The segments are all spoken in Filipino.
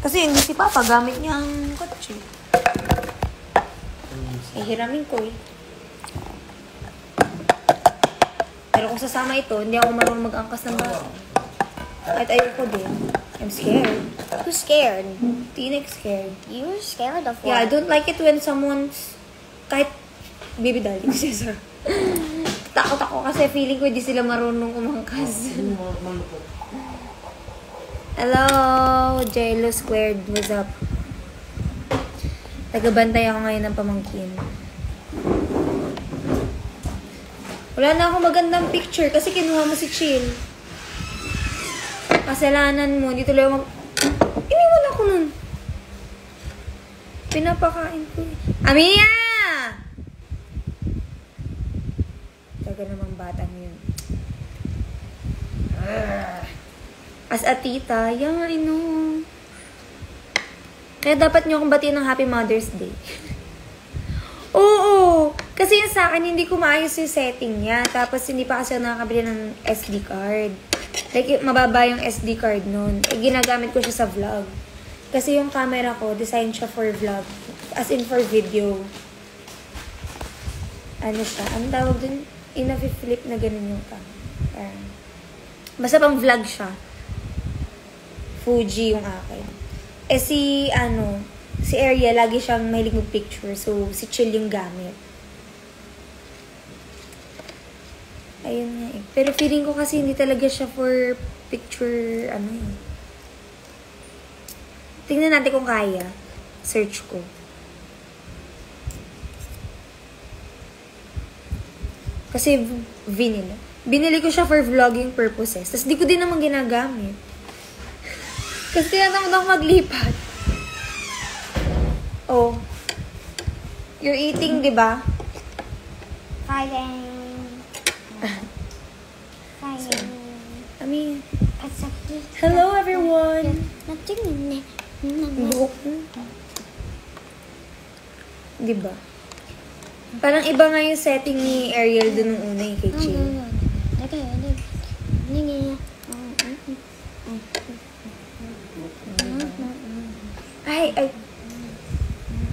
Kasi hindi si Papa, gamit niya ang kotse. Hiramin ko eh. Pero kung sasama ito, hindi ako marunong mag-angkas ng bata. Kahit ayoko din. I'm scared. Who's scared? Tinig scared. You're scared of what? Yeah, I don't like it when someone's... Kahit baby daddy, Cesar. Takot ako kasi feeling ko hindi sila marunong umangkas. Hello, Jello Squared. What's up? Tagabantay ako ngayon ng pamangkin. Wala na akong magandang picture kasi kinuha mo si Chill. Kasalanan mo. Hindi tuloy ako iniwan ako nun. Pinapakain ko. Amia! Taga namang batang yun. As a tita, yeah, I know. Kaya dapat nyo akong batiin ng Happy Mother's Day. Oo! Kasi yung sa akin, hindi ko maayos yung setting niya. Tapos, hindi pa kasi ako nakakabili ng SD card. Like, mababa yung SD card nun. Eh, ginagamit ko siya sa vlog. Kasi yung camera ko, design siya for vlog. As in, for video. Ano siya? Anong tawag dun? Ina-flip na ganun yung camera. Basta pang vlog siya. Fuji yung akin. Eh, si Ariel, lagi siyang mahilig mag-picture. So, si Chill yung gamit. Ayun nga eh. Pero feeling ko kasi hindi talaga siya for picture, Tingnan natin kung kaya. Search ko. Kasi vinyl. Binili ko siya for vlogging purposes. Tapos di ko din naman ginagamit. Kasi tinatamad ako maglipat. Oh. You're eating, di ba? Fine. Hello everyone! Di ba? Parang iba nga yung setting ni Ariel dun nung una yung kay Chill.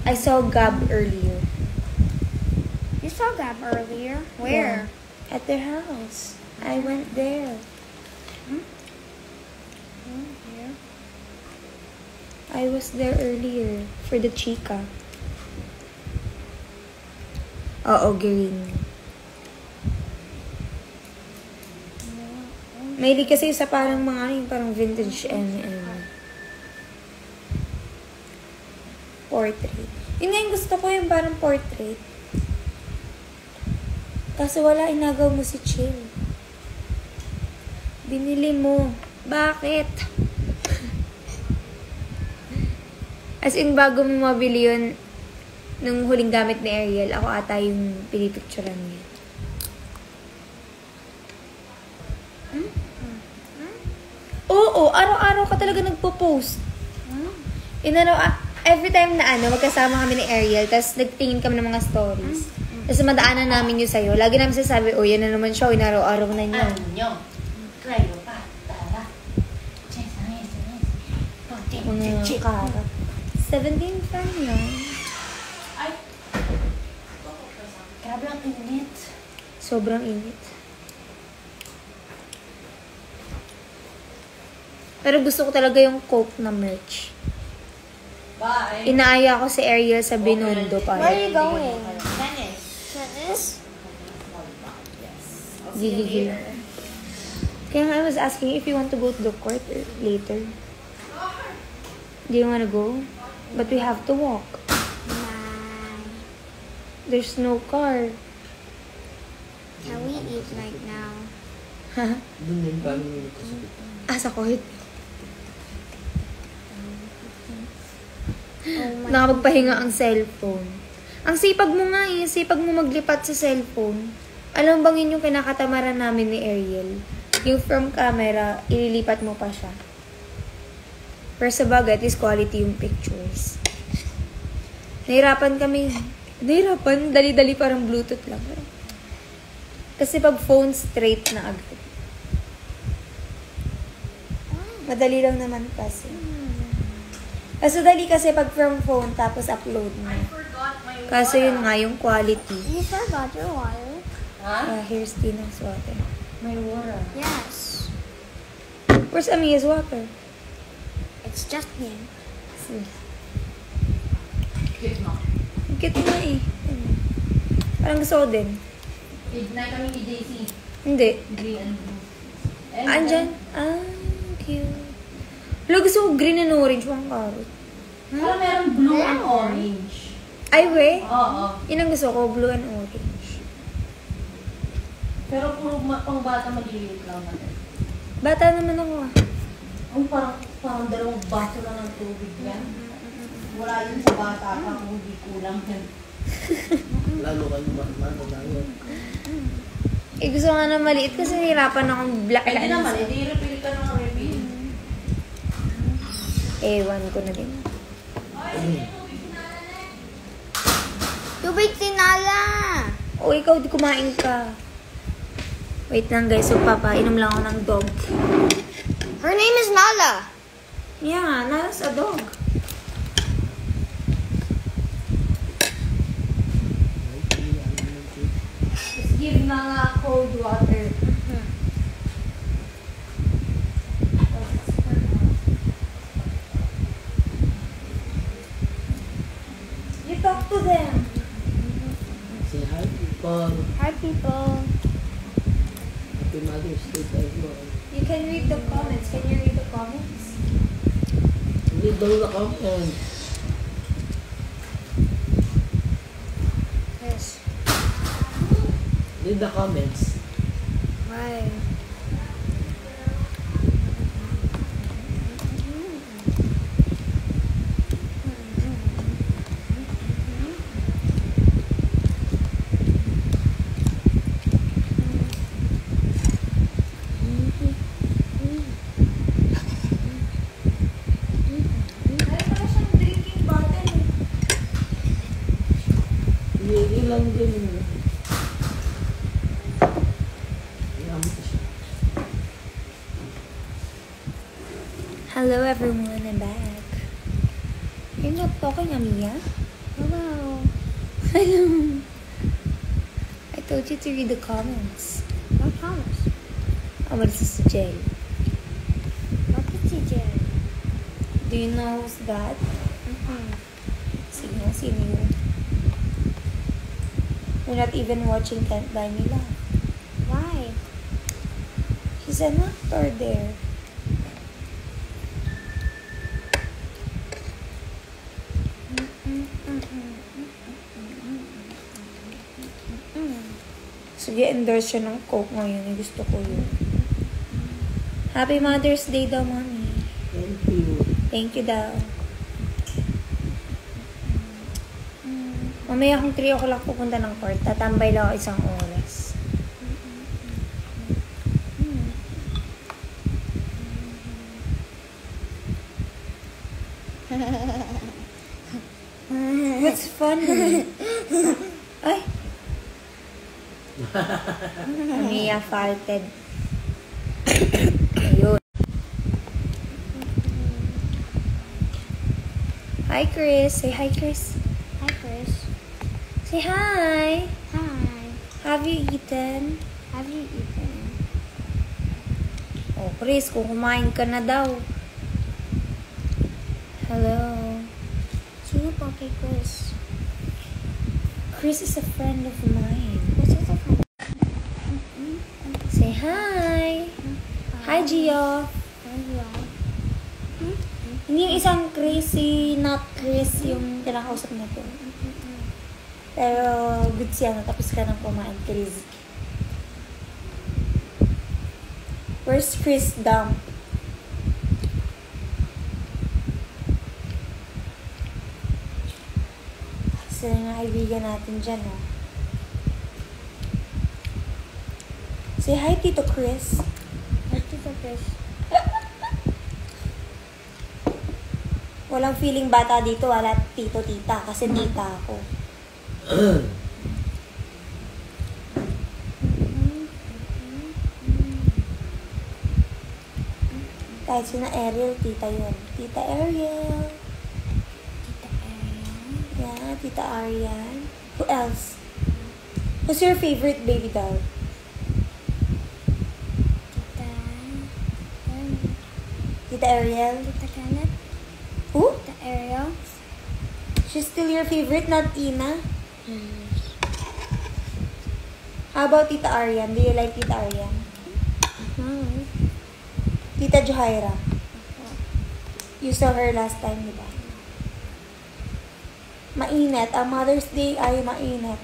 I saw Gab earlier. You saw Gab earlier? Where? Yeah. At their house. I went there. Here? I was there earlier for the chica. Oo, green. Mahilig kasi sa parang mga parang vintage and portrait. Yun nga yung gusto ko yung parang portrait. Kaso wala, inagaw mo si Chill. Binili mo. Bakit? As in, bago mo mabili yun, nung huling gamit ni Ariel, ako ata yung pinipicturean niya. Oo, araw-araw ka talaga nagpo-post. Every time na magkasama kami ni Ariel, tapos nagtingin kami ng mga stories. Tapos madaanan namin yun sa'yo. Lagi namin sasabi, yan na naman siya, inaraw-araw na niya. Mga karat. 17 fan yan. Grabe ang init. Sobrang init. Pero gusto ko talaga yung Coke na merch. Bye. Inaaya ko si Ariel sa Binondo pa. Where are you going? Tennis. Tennis? Gigigil. Kaya nga, I was asking if you want to go to the court later. Do you wanna go? But we have to walk. Nah. There's no car. Can we eat right now? Sa court. Oh my Nakapagpahinga ang cellphone. Ang sipag mo nga sipag mo maglipat sa cellphone. Alam bang yun yung kinakatamaran namin ni Ariel? Yung from camera, ililipat mo pa siya. Pero sa bagay, at least quality yung pictures. Nahirapan kami. Dali-dali parang Bluetooth lang. Kasi pag phone, straight na agad. Madali lang naman kasi. Kaso dali kasi pag from phone, tapos upload mo. I forgot my water. Kaso yun nga, yung quality. You forgot your water? Huh? Here's Tina's water. My water. Yes. Where's Amia's water? It's just here. Cute mo. Ang cute nga eh. Parang gusto ko din. Midnight kami ni JC. Hindi. Green and blue. And Andyan. Cute. Wala, gusto ko green and orange. Pang carrot. Parang meron blue and orange. Ay, we. Oo. Yun ang gusto ko, blue and orange. Pero puro pang bata maliliit lang natin. Bata naman ako ah. Ang parang dalawang baso lang ng tubig yan. Wala yun sa bata pa kung hindi kulang yan. Lalo kayo mano lalo. Eh, gusto ko nga na maliit kasi nahirapan akong black Pwede naman, hindi refill ka ng refill. Ewan ko na din. Tubig tinala! O, ikaw di kumain ka. Wait lang guys, so papainom lang ako ng dog. Her name is Nala. Yeah, nasa dog. Just give mga cold water. You talk to them. Say hi people. Hi, people. Happy Mother's Day to everyone. You can read the comments. Can you read the comments? Read all the comments. Yes. Read the comments. Right. Meron pala siyang drinking bottle eh. Hindi lang din. Yummy siya. Hello everyone, I'm back. You're not talking, Amia? Hello. Hello. I told you to read the comments. No promise. Oh, what is this, Jay? What is TJ? Do you know who's that? Mm-hmm. Sino yun? We're not even watching Can't Buy Me Love. Why? He's an actor there. Sige, endorse siya ng Coke ngayon. Gusto ko yun. Happy Mother's Day daw, Mommy. Thank you. Thank you daw. Mamaya kung 3 o'clock pupunta ng court, tatambay lang ako isang oras. What's funny? Ay! Mia farted. Ayun. Hi, Chris. Say hi, Chris. Hi, Chris. Say hi. Hi. Have you eaten? Have you eaten? Oh, Chris, kung kumain ka na daw. Hello. Sino po kay Chris? Chris is a friend of mine. This is a friend. Say hi. Hi, Gio. Hello. Hindi yung isang crazy, not Chris, yung kinakausap na to. Pero, good siya. Natapos ka nang kumain, Chris. Where's Chris Dump? Sila nga kaibigan natin dyan, oh. Say hi, Tito Chris. Hi, Tito Chris. Walang feeling bata dito, wala tito, tita. Kasi tita ako. Kahit sina Ariel, tita yun. Tita Ariel. Tita Arian. Who else? Who's your favorite baby doll? Tita Ariel? Tita Kenneth. Who? Tita Ariel. She's still your favorite, not Ina? How about Tita Arian? Do you like Tita Arian? No. Tita Johaira? You saw her last time, di ba? Mainit. Ang Mother's Day ay mainit.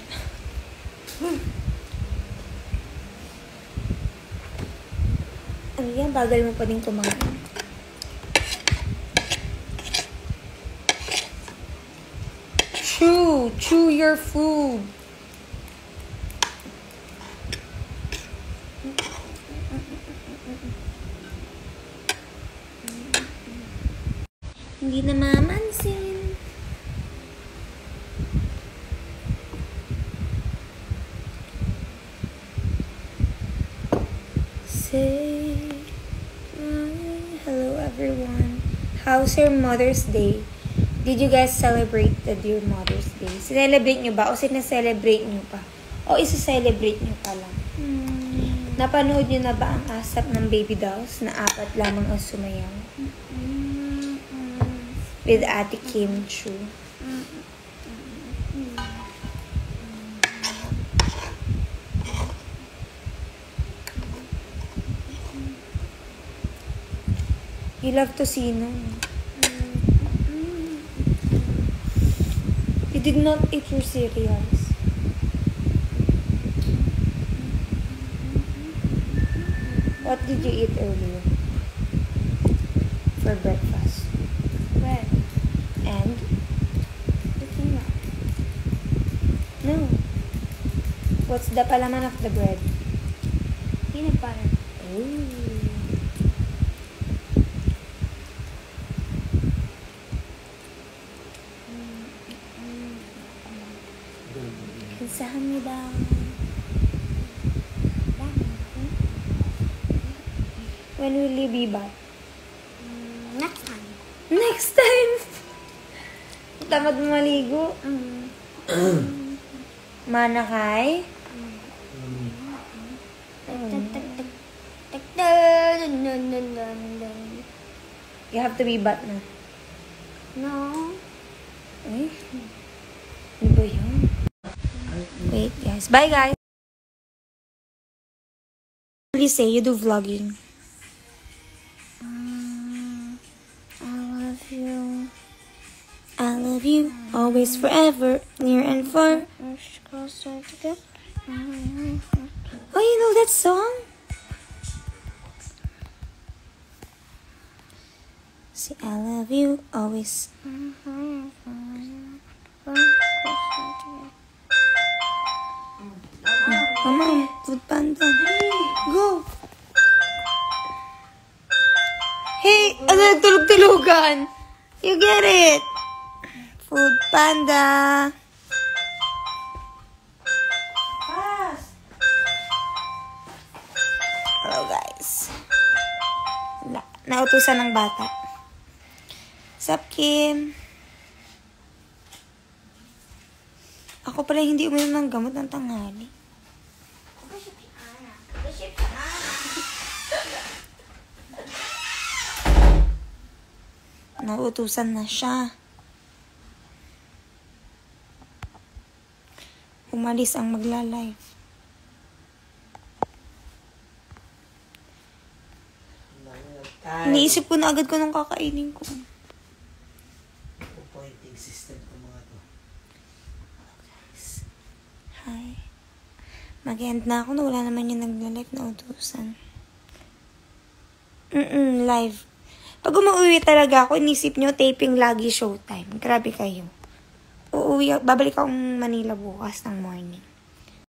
Ano yan? Bagal mo pa din kumain. Chew your food. Hindi na mamansin. Say hello everyone. How's your Mother's Day? Did you guys celebrate your Mother's Day? Sinelebrate nyo ba? O sinaselebrate nyo pa? O isa-celebrate nyo pa lang? Napanood nyo na ba ang asap ng baby dolls na 4 lamang ang sumayaw? With Ate Kim Chu. You love Tocino. You did not eat your cereals. What did you eat earlier? For breakfast. Bread. And? Peanut. No. What's the palaman of the bread? Peanut butter. Ooh. Kamsahamnida. When will you be back? Next time. Next time! Tamad mo maligo. Manakay? You have to be back na. No. Ay? Ano ba yun? Wait, guys. Bye, guys! Please say you do vlogging. I love you, always, forever, near and far. Oh, you know that song? Say, I love you, always. Mama, Food Panda. Go! Hey, ano nagtulog-tulugan? You get it! Food Panda. Fast! Hello, guys. Nautusan ng bata. Sup, Kim? Ako pala hindi uminom ng gamot ng tanghali. Nautusan na siya. Umalis ang magla-live. Iniisip ko na agad ko nung kakainin ko. Pointing system ko mga to. Hi. Mag-end na ako na wala naman yung nagla-live na utusan. Live. Pag umuwi talaga ako, inisip nyo, taping lagi showtime. Grabe kayo. Babalik akong Manila bukas ng morning.